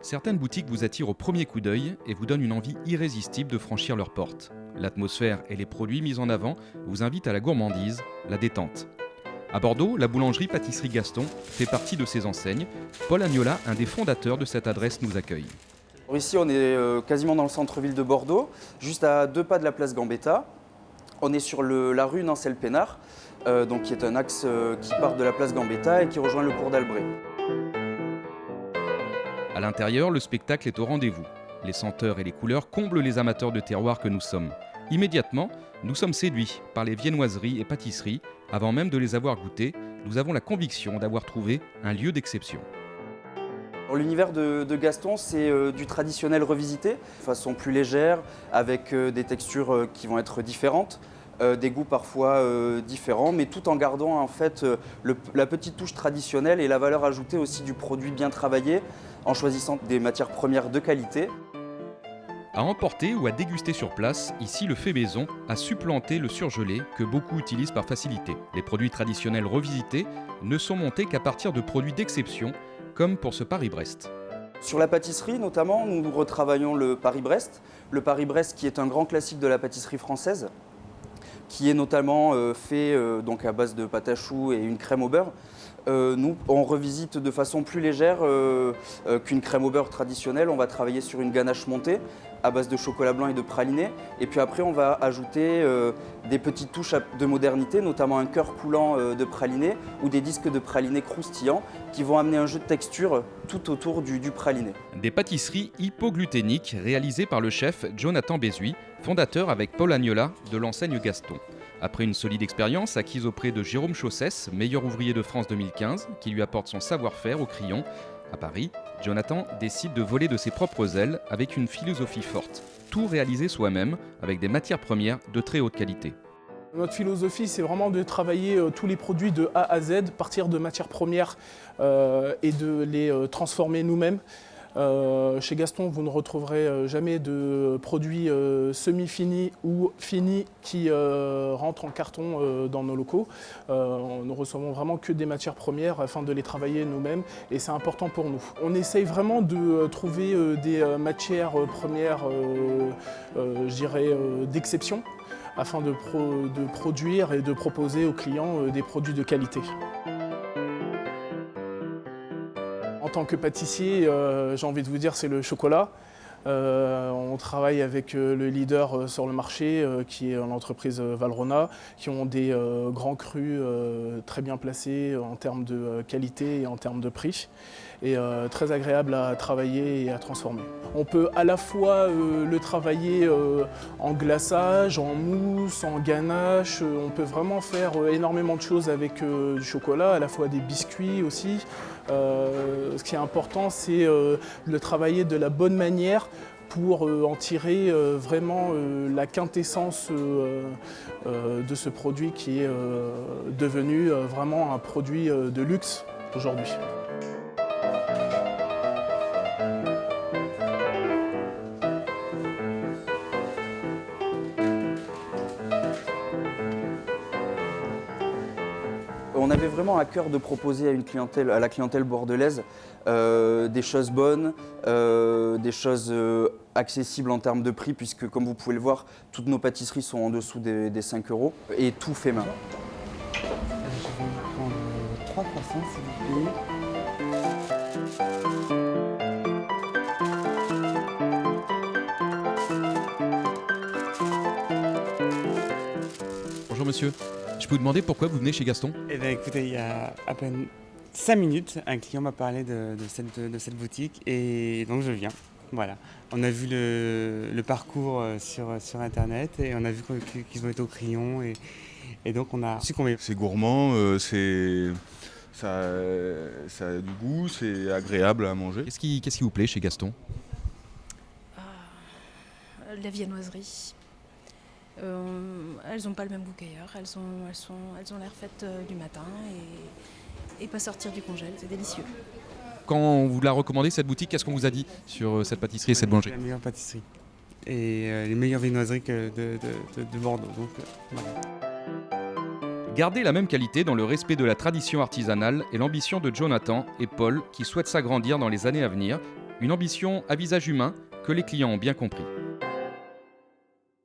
Certaines boutiques vous attirent au premier coup d'œil et vous donnent une envie irrésistible de franchir leurs portes. L'atmosphère et les produits mis en avant vous invitent à la gourmandise, la détente. À Bordeaux, la boulangerie-pâtisserie Gaston fait partie de ces enseignes. Paul Agnola, un des fondateurs de cette adresse, nous accueille. Alors ici, on est quasiment dans le centre-ville de Bordeaux, juste à 2 pas de la place Gambetta. On est sur la rue Nancel-Pénard, qui est un axe qui part de la place Gambetta et qui rejoint le cours d'Albret. À l'intérieur, le spectacle est au rendez-vous. Les senteurs et les couleurs comblent les amateurs de terroir que nous sommes. Immédiatement, nous sommes séduits par les viennoiseries et pâtisseries. Avant même de les avoir goûtées, nous avons la conviction d'avoir trouvé un lieu d'exception. L'univers de Gaston, c'est du traditionnel revisité, de façon plus légère, avec des textures qui vont être différentes, des goûts parfois différents, mais tout en gardant en fait la petite touche traditionnelle et la valeur ajoutée aussi du produit bien travaillé, en choisissant des matières premières de qualité. À emporter ou à déguster sur place, ici le fait maison a supplanté le surgelé que beaucoup utilisent par facilité. Les produits traditionnels revisités ne sont montés qu'à partir de produits d'exception, comme pour ce Paris-Brest. Sur la pâtisserie notamment, nous retravaillons le Paris-Brest. Le Paris-Brest qui est un grand classique de la pâtisserie française, qui est notamment fait donc à base de pâte à choux et une crème au beurre. Nous, on revisite de façon plus légère qu'une crème au beurre traditionnelle. On va travailler sur une ganache montée à base de chocolat blanc et de praliné. Et puis après, on va ajouter des petites touches de modernité, notamment un cœur coulant de praliné ou des disques de praliné croustillants qui vont amener un jeu de texture tout autour du praliné. Des pâtisseries hypogluténiques réalisées par le chef Jonathan Bézuy, fondateur avec Paul Agnola de l'enseigne Gaston. Après une solide expérience acquise auprès de Jérôme Chaussès, meilleur ouvrier de France 2015, qui lui apporte son savoir-faire au crayon, à Paris, Jonathan décide de voler de ses propres ailes avec une philosophie forte. Tout réalisé soi-même avec des matières premières de très haute qualité. Notre philosophie, c'est vraiment de travailler tous les produits de A à Z, partir de matières premières et de les transformer nous-mêmes. Chez Gaston, vous ne retrouverez jamais de produits semi-finis ou finis qui rentrent en carton dans nos locaux. Nous recevons vraiment que des matières premières afin de les travailler nous-mêmes et c'est important pour nous. On essaye vraiment de trouver des matières premières, je dirais, d'exception afin de produire et de proposer aux clients des produits de qualité. En tant que pâtissier, j'ai envie de vous dire, c'est le chocolat. On travaille avec le leader sur le marché, qui est l'entreprise Valrhona, qui ont des grands crus très bien placés en termes de qualité et en termes de prix, et très agréable à travailler et à transformer. On peut à la fois le travailler en glaçage, en mousse, en ganache. On peut vraiment faire énormément de choses avec du chocolat, à la fois des biscuits aussi. Ce qui est important, c'est le travailler de la bonne manière pour en tirer vraiment la quintessence de ce produit qui est devenu vraiment un produit de luxe aujourd'hui. On avait vraiment à cœur de proposer à la clientèle bordelaise des choses bonnes, des choses accessibles en termes de prix, puisque comme vous pouvez le voir, toutes nos pâtisseries sont en dessous des 5 € et tout fait main. Je vais vous prendre 3 croissants, s'il vous plaît. Bonjour monsieur, je peux vous demander pourquoi vous venez chez Gaston ? Eh bien écoutez, il y a à peine 5 minutes, un client m'a parlé de cette boutique et donc je viens. Voilà. On a vu le parcours sur internet et on a vu qu'ils ont été au crayon et donc on a succombé. C'est gourmand, ça a du goût, c'est agréable à manger. Qu'est-ce qui vous plaît chez Gaston ? La viennoiserie. Elles n'ont pas le même goût qu'ailleurs. Elles ont l'air faites du matin et pas sortir du congèle. C'est délicieux. Quand on vous l'a recommandé cette boutique, qu'est-ce qu'on vous a dit sur cette pâtisserie et cette boulangerie ? La meilleure pâtisserie et les meilleures viennoiseries de Bordeaux. Donc, voilà. Garder la même qualité dans le respect de la tradition artisanale est l'ambition de Jonathan et Paul qui souhaitent s'agrandir dans les années à venir Une ambition à visage humain que les clients ont bien compris.